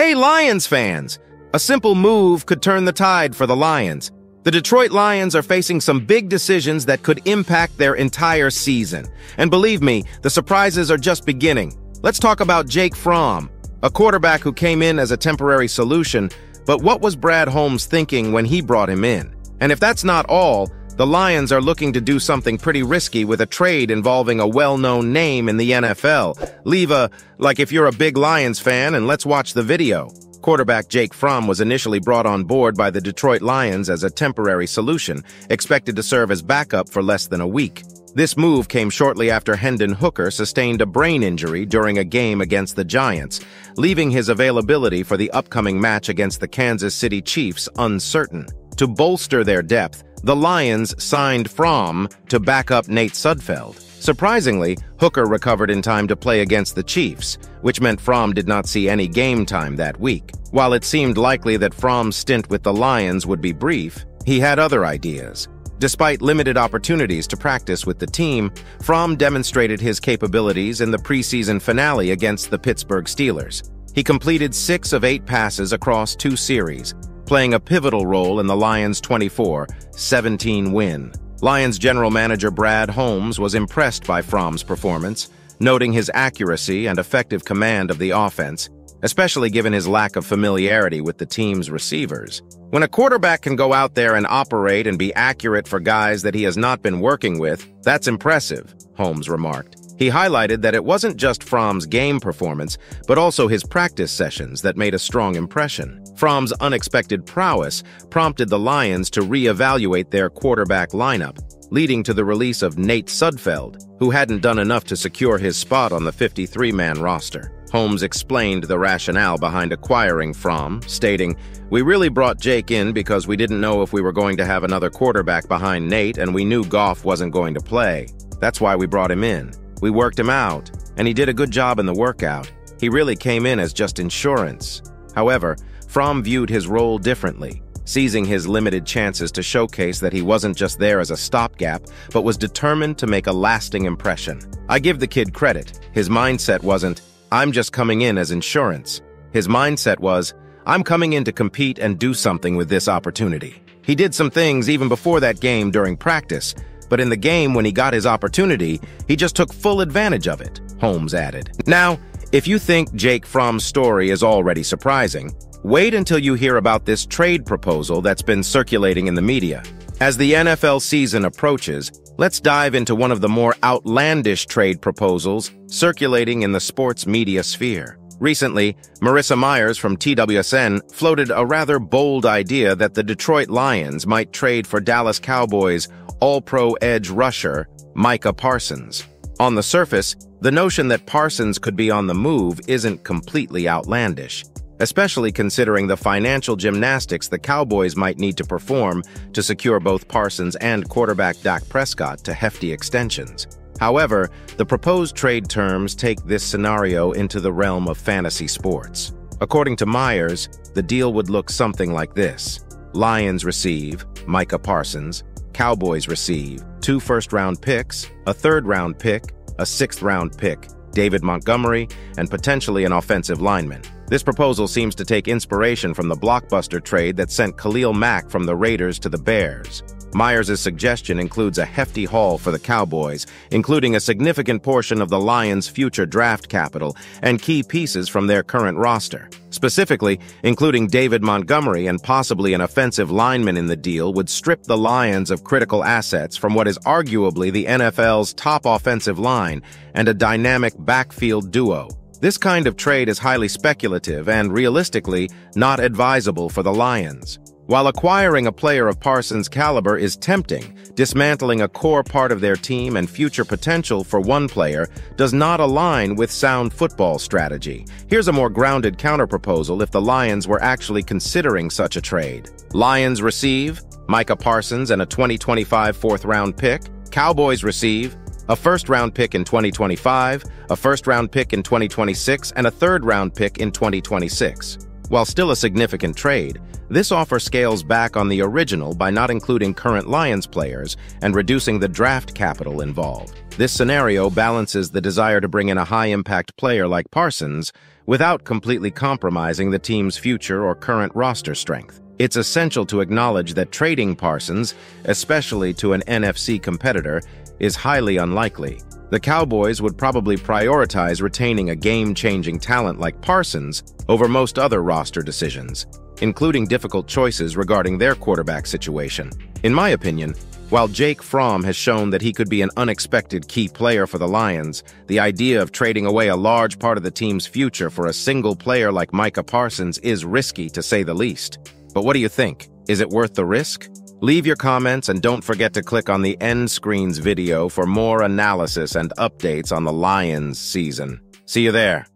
Hey, Lions fans! A simple move could turn the tide for the Lions. The Detroit Lions are facing some big decisions that could impact their entire season. And believe me, the surprises are just beginning. Let's talk about Jake Fromm, a quarterback who came in as a temporary solution, but what was Brad Holmes thinking when he brought him in? And if that's not all, the Lions are looking to do something pretty risky with a trade involving a well-known name in the NFL. Like if you're a big Lions fan, and let's watch the video. Quarterback Jake Fromm was initially brought on board by the Detroit Lions as a temporary solution, expected to serve as backup for less than a week. This move came shortly after Hendon Hooker sustained a brain injury during a game against the Giants, leaving his availability for the upcoming match against the Kansas City Chiefs uncertain. To bolster their depth, the Lions signed Fromm to back up Nate Sudfeld. Surprisingly, Hooker recovered in time to play against the Chiefs, which meant Fromm did not see any game time that week. While it seemed likely that Fromm's stint with the Lions would be brief, he had other ideas. Despite limited opportunities to practice with the team, Fromm demonstrated his capabilities in the preseason finale against the Pittsburgh Steelers. He completed 6 of 8 passes across 2 series, playing a pivotal role in the Lions' 24-17 win. Lions general manager Brad Holmes was impressed by Fromm's performance, noting his accuracy and effective command of the offense, especially given his lack of familiarity with the team's receivers. When a quarterback can go out there and operate and be accurate for guys that he has not been working with, that's impressive, Holmes remarked. He highlighted that it wasn't just Fromm's game performance, but also his practice sessions that made a strong impression. Fromm's unexpected prowess prompted the Lions to reevaluate their quarterback lineup, leading to the release of Nate Sudfeld, who hadn't done enough to secure his spot on the 53-man roster. Holmes explained the rationale behind acquiring Fromm, stating, "We really brought Jake in because we didn't know if we were going to have another quarterback behind Nate, and we knew Goff wasn't going to play. That's why we brought him in. We worked him out, and he did a good job in the workout. He really came in as just insurance." However, Fromm viewed his role differently, seizing his limited chances to showcase that he wasn't just there as a stopgap, but was determined to make a lasting impression. I give the kid credit. His mindset wasn't, "I'm just coming in as insurance." His mindset was, "I'm coming in to compete and do something with this opportunity." He did some things even before that game during practice, but in the game when he got his opportunity, he just took full advantage of it, Holmes added. Now, if you think Jake Fromm's story is already surprising, wait until you hear about this trade proposal that's been circulating in the media. As the NFL season approaches, let's dive into one of the more outlandish trade proposals circulating in the sports media sphere. Recently, Marissa Myers from TWSN floated a rather bold idea that the Detroit Lions might trade for Dallas Cowboys All-Pro edge rusher Micah Parsons. On the surface, the notion that Parsons could be on the move isn't completely outlandish, especially considering the financial gymnastics the Cowboys might need to perform to secure both Parsons and quarterback Dak Prescott to hefty extensions. However, the proposed trade terms take this scenario into the realm of fantasy sports. According to Myers, the deal would look something like this. Lions receive Micah Parsons, Cowboys receive 2 first-round picks, a 3rd-round pick, a 6th-round pick, David Montgomery, and potentially an offensive lineman. This proposal seems to take inspiration from the blockbuster trade that sent Khalil Mack from the Raiders to the Bears. Myers' suggestion includes a hefty haul for the Cowboys, including a significant portion of the Lions' future draft capital and key pieces from their current roster. Specifically, including David Montgomery and possibly an offensive lineman in the deal would strip the Lions of critical assets from what is arguably the NFL's top offensive line and a dynamic backfield duo. This kind of trade is highly speculative and, realistically, not advisable for the Lions. While acquiring a player of Parsons' caliber is tempting, dismantling a core part of their team and future potential for one player does not align with sound football strategy. Here's a more grounded counterproposal if the Lions were actually considering such a trade. Lions receive Micah Parsons and a 2025 4th-round pick. Cowboys receive a 1st-round pick in 2025, a 1st-round pick in 2026, and a 3rd-round pick in 2026. While still a significant trade, this offer scales back on the original by not including current Lions players and reducing the draft capital involved. This scenario balances the desire to bring in a high-impact player like Parsons without completely compromising the team's future or current roster strength. It's essential to acknowledge that trading Parsons, especially to an NFC competitor, is highly unlikely. The Cowboys would probably prioritize retaining a game-changing talent like Parsons over most other roster decisions, including difficult choices regarding their quarterback situation. In my opinion, while Jake Fromm has shown that he could be an unexpected key player for the Lions, the idea of trading away a large part of the team's future for a single player like Micah Parsons is risky, to say the least. But what do you think? Is it worth the risk? Leave your comments and don't forget to click on the end screens video for more analysis and updates on the Lions season. See you there.